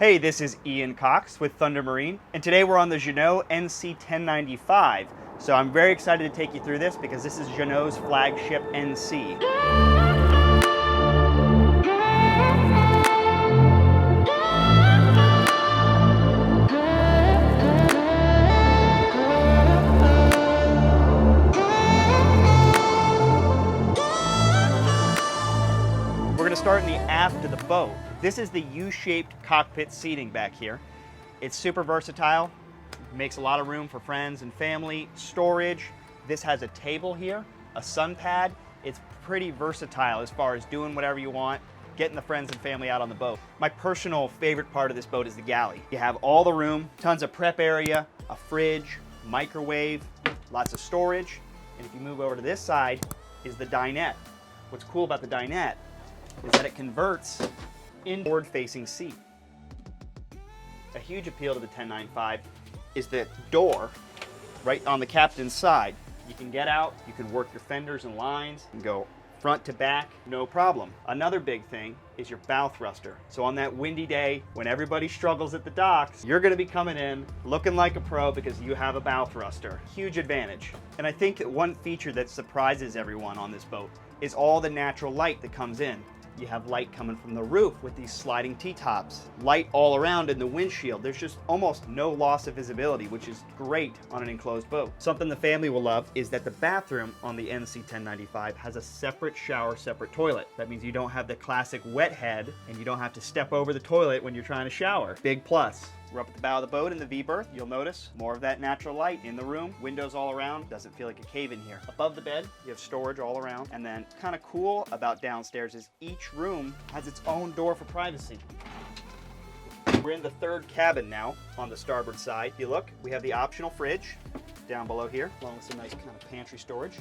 Hey, this is Ian Cox with Thunder Marine, and today we're on the Jeanneau NC 1095. So I'm very excited to take you through this because this is Jeanneau's flagship NC. We're going to start in the aft of the boat. This is the U-shaped cockpit seating back here. It's super versatile, makes a lot of room for friends and family, storage. This has a table here, a sun pad. It's pretty versatile as far as doing whatever you want, getting the friends and family out on the boat. My personal favorite part of this boat is the galley. You have all the room, tons of prep area, a fridge, microwave, lots of storage. And if you move over to this side is the dinette. What's cool about the dinette is that it converts in forward-facing seat. A huge appeal to the 1095 is the door right on the captain's side. You can get out, you can work your fenders and lines, and go front to back, no problem. Another big thing is your bow thruster. So on that windy day, when everybody struggles at the docks, you're gonna be coming in looking like a pro because you have a bow thruster. Huge advantage. And I think that one feature that surprises everyone on this boat is all the natural light that comes in. You have light coming from the roof with these sliding T-tops, light all around in the windshield. There's just almost no loss of visibility, which is great on an enclosed boat. Something the family will love is that the bathroom on the NC 1095 has a separate shower, separate toilet. That means you don't have the classic wet head and you don't have to step over the toilet when you're trying to shower. Big plus. We're up at the bow of the boat in the V-berth. You'll notice more of that natural light in the room. Windows all around. Doesn't feel like a cave in here. Above the bed, you have storage all around. And then kind of cool about downstairs is each room has its own door for privacy. We're in the third cabin now on the starboard side. If you look, we have the optional fridge down below here, along with some nice kind of pantry storage.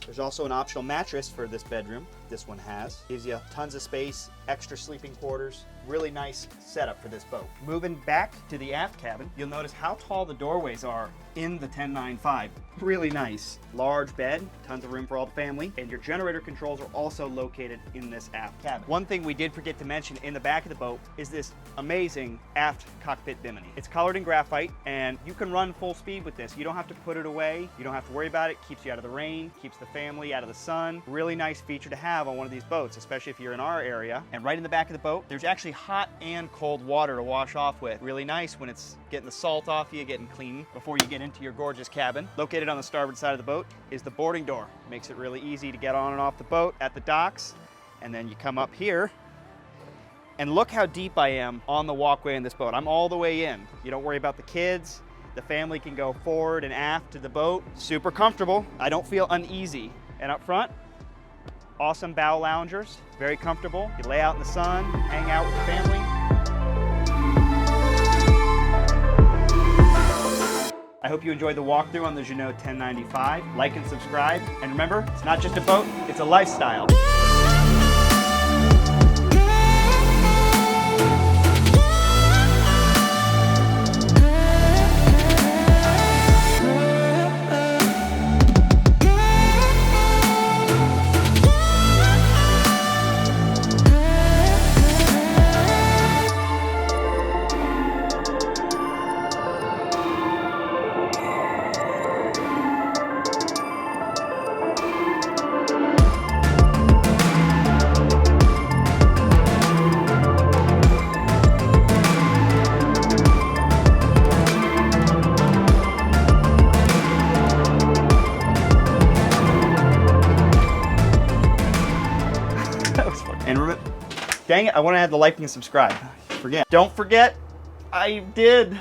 There's also an optional mattress for this bedroom. This one has. Gives you tons of space, extra sleeping quarters. Really nice setup for this boat. Moving back to the aft cabin, you'll notice how tall the doorways are in the 1095. Really nice. Large bed, tons of room for all the family, and your generator controls are also located in this aft cabin. One thing we did forget to mention in the back of the boat is this amazing Aft Cockpit Bimini. It's colored in graphite, and you can run full speed with this. You don't have to put it away. You don't have to worry about it. Keeps you out of the rain, keeps the family out of the sun. Really nice feature to have on one of these boats, especially if you're in our area. And right in the back of the boat, there's actually hot and cold water to wash off with. Really nice when it's getting the salt off you, getting clean before you get into your gorgeous cabin. Located on the starboard side of the boat is the boarding door. Makes it really easy to get on and off the boat at the docks. And then you come up here and look how deep I am on the walkway in this boat. I'm all the way in. You don't worry about the kids. The family can go forward and aft to the boat. Super comfortable. I don't feel uneasy. And up front, awesome bow loungers, very comfortable. You lay out in the sun, hang out with the family. I hope you enjoyed the walkthrough on the Jeanneau 1095. Like and subscribe. And remember, it's not just a boat, it's a lifestyle. And remember, dang it, I want to add the like and subscribe. Don't forget, I did.